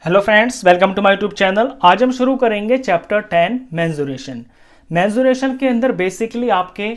Hello friends, welcome to my YouTube channel. आज हम शुरू करेंगे चैप्टर 10 मेंसुरेशन। मेंसुरेशन के अंदर बेसिकली आपके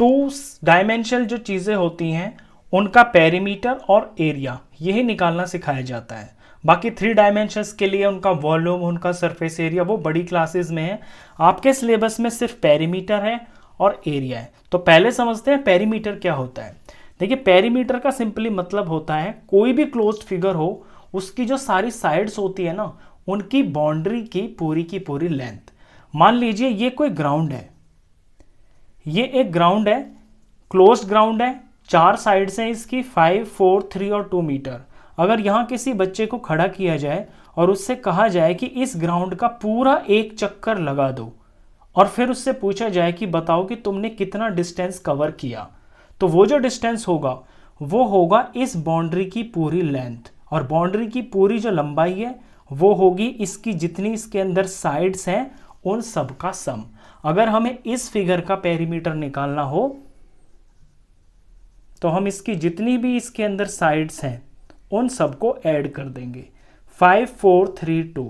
टू डायमेंशनल जो चीज़ें होती हैं उनका पेरीमीटर और एरिया यही निकालना सिखाया जाता है। बाकी थ्री डायमेंशंस के लिए उनका वॉल्यूम, उनका सरफेस एरिया वो बड़ी क्लासेस में है। आपके सिलेबस में सिर्फ पेरीमीटर है और एरिया है। तो पहले समझते हैं पेरीमीटर क्या होता है। देखिए, पेरीमीटर का सिंपली मतलब होता है कोई भी क्लोज्ड फिगर हो उसकी जो सारी साइड्स होती है ना, उनकी बाउंड्री की पूरी लेंथ। मान लीजिए ये कोई ग्राउंड है, ये एक ग्राउंड है, क्लोज्ड ग्राउंड है, चार साइड्स हैं इसकी 5, 4, 3 और 2 मीटर। अगर यहाँ किसी बच्चे को खड़ा किया जाए और उससे कहा जाए कि इस ग्राउंड का पूरा एक चक्कर लगा दो और फिर उससे पूछा जाए कि बताओ कि तुमने कितना डिस्टेंस कवर किया, तो वो जो डिस्टेंस होगा वो होगा इस बाउंड्री की पूरी लेंथ। और बाउंड्री की पूरी जो लंबाई है वो होगी इसकी जितनी इसके अंदर साइड्स हैं उन सब का सम। अगर हमें इस फिगर का पेरीमीटर निकालना हो तो हम इसकी जितनी भी इसके अंदर साइड्स हैं उन सबको ऐड कर देंगे। 5, 4, 3, 2,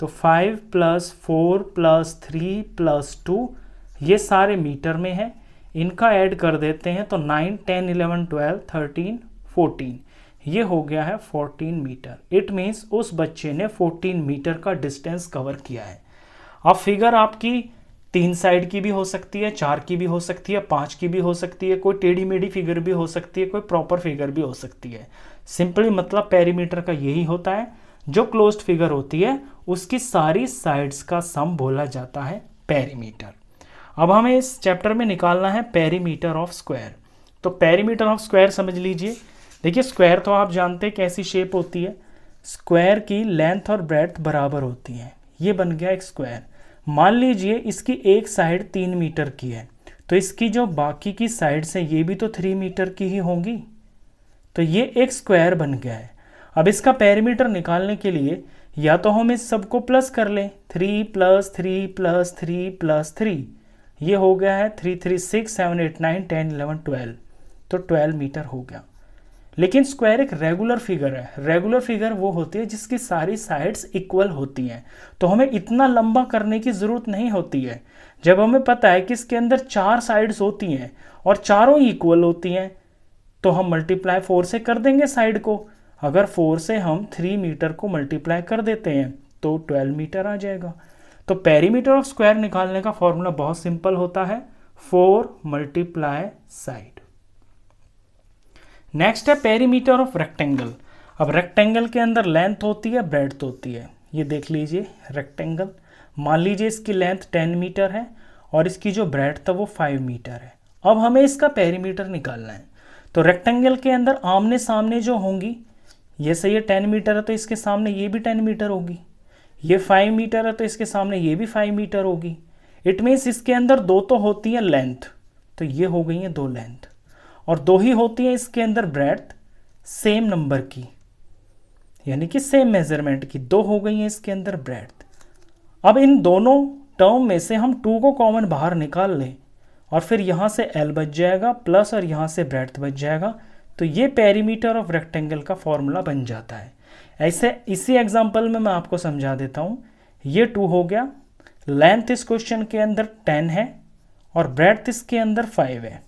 तो 5 + 4 + 3 + 2 ये सारे मीटर में है। इनका ऐड कर देते हैं तो 9, 10, 11, 12, 13, 14 ये हो गया है 14 मीटर। इट मीन्स उस बच्चे ने 14 मीटर का डिस्टेंस कवर किया है। अब फिगर आपकी 3 साइड की भी हो सकती है, 4 की भी हो सकती है, 5 की भी हो सकती है, कोई टेढ़ी मेढ़ी फिगर भी हो सकती है, कोई प्रॉपर फिगर भी हो सकती है। सिंपली मतलब पेरीमीटर का यही होता है, जो क्लोज्ड फिगर होती है उसकी सारी साइड्स का सम बोला जाता है पेरीमीटर। अब हमें इस चैप्टर में निकालना है पेरीमीटर ऑफ स्क्वायर। तो पेरीमीटर ऑफ स्क्वायर समझ लीजिए। देखिए, स्क्वायर तो आप जानते हैं कैसी शेप होती है। स्क्वायर की लेंथ और ब्रेड्थ बराबर होती है। ये बन गया एक स्क्वायर। मान लीजिए इसकी एक साइड 3 मीटर की है, तो इसकी जो बाकी की साइड्स हैं ये भी तो 3 मीटर की ही होंगी। तो ये एक स्क्वायर बन गया है। अब इसका पेरीमीटर निकालने के लिए या तो हम इस सबको प्लस कर लें, 3 + 3 + 3 + 3 ये हो गया है 3, 3, 6, 7, 8, 9, 10, 11, 12, तो 12 मीटर हो गया। लेकिन स्क्वायर एक रेगुलर फिगर है। रेगुलर फिगर वो होती है जिसकी सारी साइड्स इक्वल होती हैं, तो हमें इतना लंबा करने की ज़रूरत नहीं होती है। जब हमें पता है कि इसके अंदर 4 साइड्स होती हैं और चारों ही इक्वल होती हैं तो हम मल्टीप्लाई 4 से कर देंगे साइड को। अगर 4 से हम 3 मीटर को मल्टीप्लाई कर देते हैं तो 12 मीटर आ जाएगा। तो पेरीमीटर ऑफ स्क्वायर निकालने का फॉर्मूला बहुत सिंपल होता है, 4 × साइड। नेक्स्ट है पेरीमीटर ऑफ रेक्टेंगल। अब रेक्टेंगल के अंदर लेंथ होती है, ब्रेड्थ होती है। ये देख लीजिए रेक्टेंगल, मान लीजिए इसकी लेंथ 10 मीटर है और इसकी जो ब्रेड्थ है वो 5 मीटर है। अब हमें इसका पेरीमीटर निकालना है। तो रेक्टेंगल के अंदर आमने सामने जो होंगी, ये से ये 10 मीटर है तो इसके सामने ये भी 10 मीटर होगी, ये 5 मीटर है तो इसके सामने ये भी 5 मीटर होगी। इट मीन्स इसके अंदर दो तो होती है लेंथ, तो ये हो गई है 2 लेंथ, और 2 ही होती है इसके अंदर ब्रेड्थ सेम नंबर की, यानी कि सेम मेजरमेंट की 2 हो गई है इसके अंदर ब्रेड्थ। अब इन दोनों टर्म में से हम 2 को कॉमन बाहर निकाल लें और फिर यहाँ से L बच जाएगा प्लस और यहाँ से ब्रेड्थ बच जाएगा, तो ये पेरीमीटर ऑफ रेक्टेंगल का फॉर्मूला बन जाता है। ऐसे इसी एग्जांपल में मैं आपको समझा देता हूँ। ये 2 हो गया, लेंथ इस क्वेश्चन के अंदर 10 है और ब्रेड्थ इसके अंदर 5 है।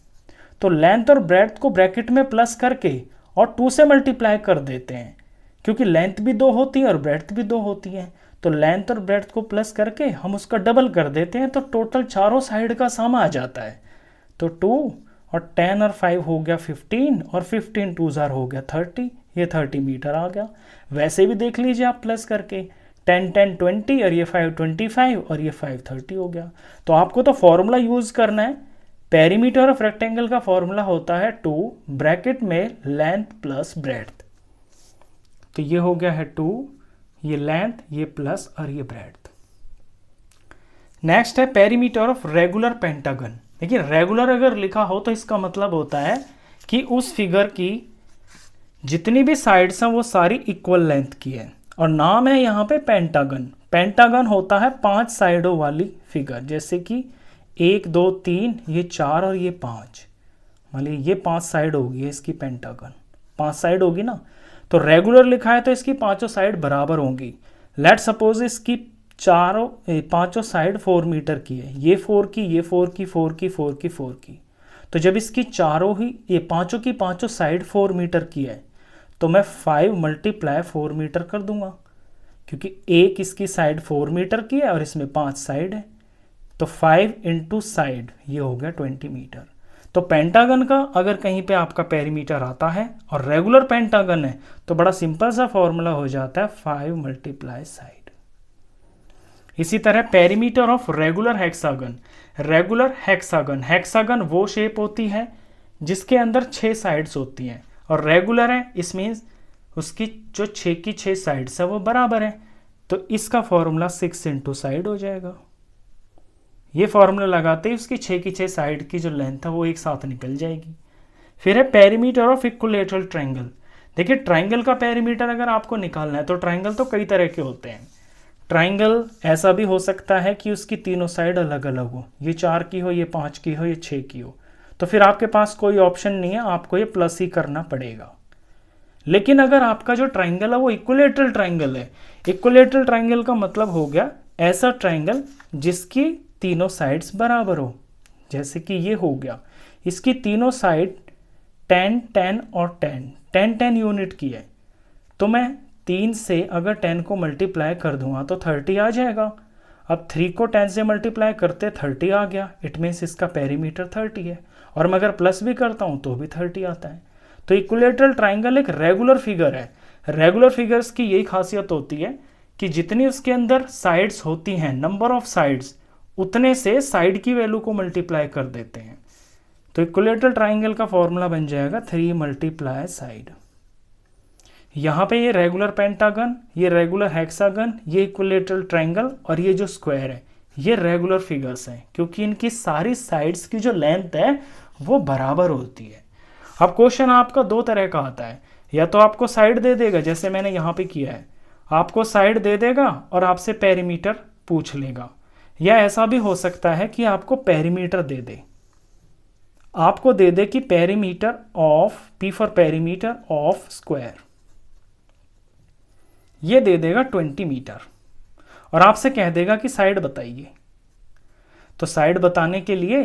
तो लेंथ और ब्रेड्थ को ब्रैकेट में प्लस करके और 2 से मल्टीप्लाई कर देते हैं, क्योंकि लेंथ भी 2 होती है और ब्रेड्थ भी 2 होती है। तो लेंथ और ब्रेड्थ को प्लस करके हम उसका डबल कर देते हैं, तो टोटल चारों साइड का सम आ जाता है। तो 2 और 10 और 5 हो गया 15 और 15 2 हो गया 30, ये 30 मीटर आ गया। वैसे भी देख लीजिए आप प्लस करके, 10 10 20 और ये 5 25 और ये 5 30 हो गया। तो आपको तो फॉर्मूला यूज करना है। पेरीमीटर ऑफ रेक्टेंगल का फॉर्मूला होता है 2 ब्रैकेट में लेंथ प्लस ब्रेड्थ। तो ये हो गया है 2, ये लेंथ, ये प्लस और ये ब्रेड्थ। नेक्स्ट है पेरीमीटर ऑफ रेगुलर पेंटागन। देखिए, रेगुलर अगर लिखा हो तो इसका मतलब होता है कि उस फिगर की जितनी भी साइड्स हैं वो सारी इक्वल लेंथ की है, और नाम है यहाँ पे पेंटागन। पेंटागन होता है 5 साइडों वाली फिगर, जैसे कि 1 2 3, ये 4 और ये 5। मान लीजिए ये 5 साइड होगी इसकी पेंटागन, 5 साइड होगी ना, तो रेगुलर लिखा है तो इसकी पांचों साइड बराबर होंगी। लेट सपोज इसकी पांचों साइड 4 मीटर की है, ये 4 की, ये 4 की, 4 की, 4 की, 4 की। तो जब इसकी चारों ही ये पांचों की पांचों साइड 4 मीटर की है तो मैं 5 × 4 मीटर कर दूंगा, क्योंकि एक इसकी साइड 4 मीटर की है और इसमें 5 साइड है। तो 5 × साइड ये हो गया 20 मीटर। तो पेंटागन का अगर कहीं पे आपका पेरीमीटर आता है और रेगुलर पेंटागन है तो बड़ा सिंपल सा फॉर्मूला हो जाता है 5 × साइड। इसी तरह perimeter of regular hexagon. Regular hexagon, hexagon वो शेप होती है जिसके अंदर 6 साइड्स होती हैं, और रेगुलर है इस मीन्स उसकी जो 6 की 6 साइड्स है वो बराबर है। तो इसका फॉर्मूला 6 × साइड हो जाएगा। ये फॉर्मूला लगाते ही उसकी 6 की 6 साइड की जो लेंथ है वो एक साथ निकल जाएगी। फिर है पेरीमीटर ऑफ इक्विलैटरल ट्रायंगल। देखिए ट्रायंगल का पेरीमीटर अगर आपको निकालना है तो ट्रायंगल तो कई तरह के होते हैं। ट्रायंगल ऐसा भी हो सकता है कि उसकी तीनों साइड अलग अलग हो, ये 4 की हो, ये 5 की हो, ये 6 की हो, तो फिर आपके पास कोई ऑप्शन नहीं है, आपको ये प्लस ही करना पड़ेगा। लेकिन अगर आपका जो ट्रायंगल है वो इक्विलैटरल ट्रायंगल है, इक्विलैटरल ट्रायंगल का मतलब हो गया ऐसा ट्रायंगल जिसकी तीनों साइड्स बराबर हो। जैसे कि ये हो गया, इसकी तीनों साइड 10, 10 और 10, 10, 10 यूनिट की है, तो मैं 3 से अगर 10 को मल्टीप्लाई कर दूंगा तो 30 आ जाएगा। अब 3 को 10 से मल्टीप्लाई करते 30 आ गया, इट मीन्स इसका पेरीमीटर 30 है। और मैं अगर प्लस भी करता हूं तो भी 30 आता है। तो इक्विलैटरल ट्रायंगल एक रेगुलर फिगर है। रेगुलर फिगर्स की यही खासियत होती है कि जितनी उसके अंदर साइड्स होती हैं, नंबर ऑफ साइड्स, उतने से साइड की वैल्यू को मल्टीप्लाई कर देते हैं। तो इक्विलैटरल ट्रायंगल का फॉर्मूला बन जाएगा 3 × साइड। यहाँ पे ये रेगुलर पेंटागन, ये रेगुलर हेक्सागन, ये इक्विलैटरल ट्रायंगल और ये जो स्क्वायर है ये रेगुलर फिगर्स हैं, क्योंकि इनकी सारी साइड्स की जो लेंथ है वो बराबर होती है। अब क्वेश्चन आपका दो तरह का आता है, या तो आपको साइड दे देगा जैसे मैंने यहाँ पे किया है, आपको साइड दे देगा और आपसे पेरीमीटर पूछ लेगा, या ऐसा भी हो सकता है कि आपको पेरीमीटर दे दे, आपको दे दे कि perimeter of P for perimeter of square, ये दे देगा 20 मीटर और आपसे कह देगा कि साइड बताइए। तो साइड बताने के लिए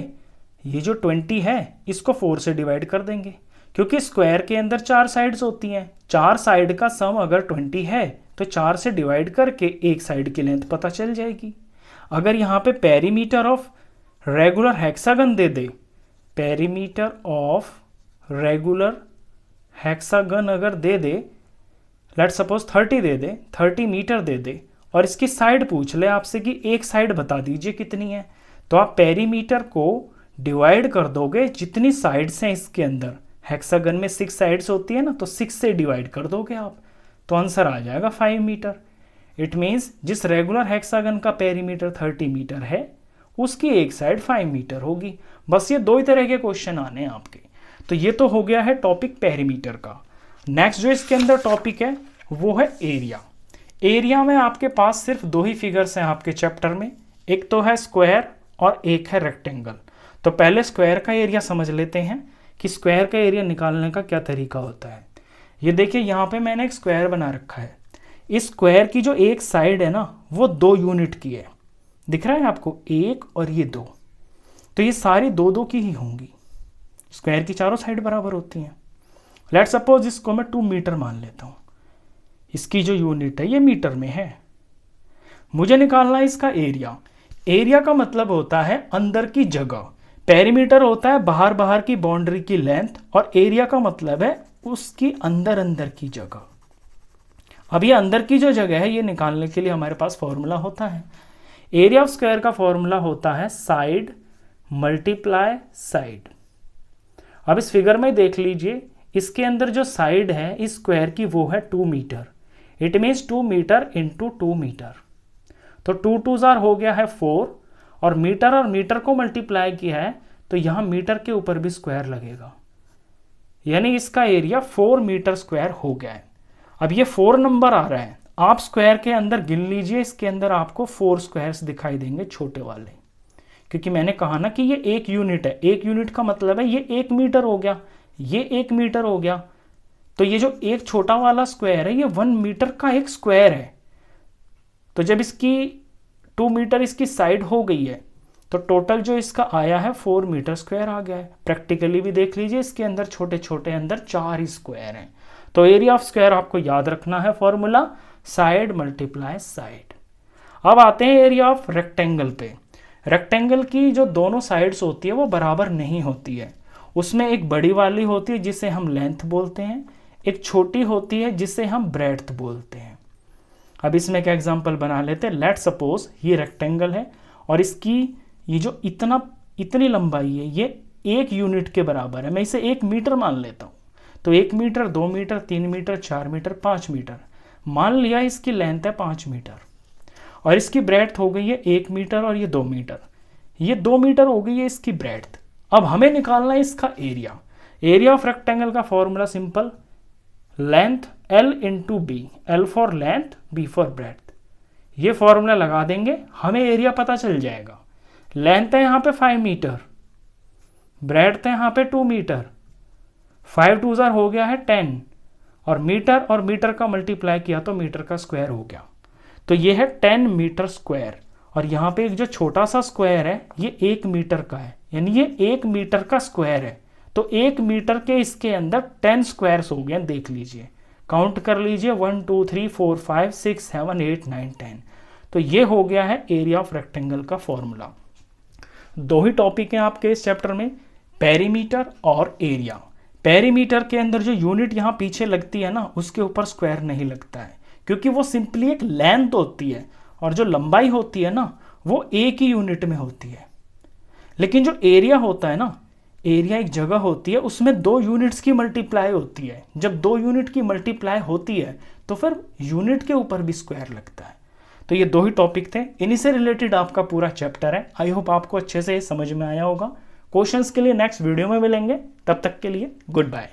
ये जो 20 है इसको 4 से डिवाइड कर देंगे, क्योंकि स्क्वायर के अंदर 4 साइड्स होती हैं। 4 साइड का सम अगर 20 है तो 4 से डिवाइड करके एक साइड की लेंथ पता चल जाएगी। अगर यहाँ पे perimeter of regular hexagon they they, perimeter of regular hexagon अगर दे दे, लेट सपोज 30 दे दे, 30 मीटर दे दे, और इसकी साइड पूछ ले आपसे कि एक साइड बता दीजिए कितनी है, तो आप पेरीमीटर को डिवाइड कर दोगे जितनी साइड्स हैं इसके अंदर। हेक्सागन में 6 साइड्स होती है ना, तो 6 से डिवाइड कर दोगे आप, तो आंसर आ जाएगा 5 मीटर। इट मीन्स जिस रेगुलर हेक्सागन का पेरीमीटर 30 मीटर है उसकी एक साइड 5 मीटर होगी। बस ये दो ही तरह के क्वेश्चन आने हैं आपके। तो ये तो हो गया है टॉपिक पेरीमीटर का। नेक्स्ट जो इसके अंदर टॉपिक है वो है एरिया। एरिया में आपके पास सिर्फ 2 ही फिगर्स हैं आपके चैप्टर में, एक तो है स्क्वायर और एक है रेक्टेंगल। तो पहले स्क्वायर का एरिया समझ लेते हैं कि स्क्वायर का एरिया निकालने का क्या तरीका होता है। ये देखिए यहाँ पे मैंने एक स्क्वायर बना रखा है। इस स्क्वायर की जो एक साइड है ना वो 2 यूनिट की है, दिख रहा है आपको, 1 और ये 2, तो ये सारी 2-2 की ही होंगी। स्क्वायर की चारों साइड बराबर होती हैं। लेट सपोज इसको मैं 2 मीटर मान लेता हूं, इसकी जो यूनिट है ये मीटर में है। मुझे निकालना है इसका एरिया। एरिया का मतलब होता है अंदर की जगह, पेरीमीटर होता है बाहर बाहर की बाउंड्री की लेंथ, और एरिया का मतलब है उसकी अंदर अंदर की जगह। अब ये अंदर की जो जगह है ये निकालने के लिए हमारे पास फॉर्मूला होता है। एरिया ऑफ स्क्वायर का फॉर्मूला होता है साइड मल्टीप्लाई साइड। अब इस फिगर में देख लीजिए, इसके अंदर जो साइड है इस स्क्वायर की वो है 2 metre. It means 2 metre into 2 metre, तो 2 2 हो गया है 4, और मीटर को मल्टीप्लाई किया है तो यहाँ मीटर के ऊपर भी स्क्वायर लगेगा, यानी इसका एरिया 4 मीटर स्क्वायर हो गया है। अब ये 4 नंबर आ रहा है, आप स्क्वायर के अंदर गिन लीजिए, इसके अंदर आपको 4 स्क्वायर्स दिखाई देंगे छोटे वाले, क्योंकि मैंने कहा ना कि ये 1 यूनिट है। 1 यूनिट का मतलब है ये 1 मीटर हो गया, ये 1 मीटर हो गया, तो ये जो एक छोटा वाला स्क्वायर है ये 1 मीटर का एक स्क्वायर है। तो जब इसकी 2 मीटर इसकी साइड हो गई है तो टोटल जो इसका आया है 4 मीटर स्क्वायर आ गया है। प्रैक्टिकली भी देख लीजिए, इसके अंदर छोटे छोटे अंदर 4 ही स्क्वायर हैं। तो एरिया ऑफ स्क्वायर आपको याद रखना है फॉर्मूला, साइड मल्टीप्लाई साइड। अब आते हैं एरिया ऑफ रेक्टेंगल पे। रेक्टेंगल की जो दोनों साइड्स होती है वो बराबर नहीं होती है। उसमें एक बड़ी वाली होती है जिसे हम लेंथ बोलते हैं, एक छोटी होती है जिसे हम ब्रेड्थ बोलते हैं। अब इसमें क्या एग्जांपल बना लेते हैं। लेट सपोज ये रेक्टेंगल है और इसकी ये जो इतनी लंबाई है ये 1 यूनिट के बराबर है। मैं इसे 1 मीटर मान लेता हूँ। तो 1 metre, 2 metre, 3 metre, 4 metre, 5 metre मान लिया। इसकी लेंथ है 5 मीटर और इसकी ब्रेड्थ हो गई है 1 मीटर और ये 2 मीटर। ये 2 मीटर हो गई है इसकी ब्रेड्थ। अब हमें निकालना है इसका एरिया। एरिया ऑफ रेक्टेंगल का formula simple, length L into B, L for length, B for breadth. ये फॉर्मूला लगा देंगे, हमें एरिया पता चल जाएगा। लेंथ है यहाँ पे 5 मीटर, ब्रेड्थ है यहाँ पे 2 मीटर, 5 2 हो गया है 10 और मीटर का मल्टीप्लाई किया तो मीटर का स्क्वायर हो गया। तो ये है 10 मीटर स्क्वायर। और यहाँ पे एक जो छोटा सा स्क्वायर है ये 1 मीटर का है, यानी ये 1 मीटर का स्क्वायर है। तो 1 मीटर के इसके अंदर 10 स्क्वायर्स हो गए। देख लीजिए, काउंट कर लीजिए, 1 2 3 4 5 6 7 8 9 10। तो ये हो गया है एरिया ऑफ रेक्टेंगल का फॉर्मूला। 2 ही टॉपिक हैं आपके इस चैप्टर में, पेरीमीटर और एरिया। पेरीमीटर के अंदर जो यूनिट यहाँ पीछे लगती है ना, उसके ऊपर स्क्वायर नहीं लगता है, क्योंकि वो सिंपली एक लेंथ होती है और जो लंबाई होती है ना वो एक ही यूनिट में होती है। लेकिन जो एरिया होता है ना, एरिया एक जगह होती है, उसमें 2 यूनिट्स की मल्टीप्लाई होती है। जब 2 यूनिट की मल्टीप्लाई होती है तो फिर यूनिट के ऊपर भी स्क्वायर लगता है। तो ये 2 ही टॉपिक थे, इन्हीं से रिलेटेड आपका पूरा चैप्टर है। आई होप आपको अच्छे से समझ में आया होगा। क्वेश्चंस के लिए नेक्स्ट वीडियो में मिलेंगे, तब तक के लिए गुड बाय।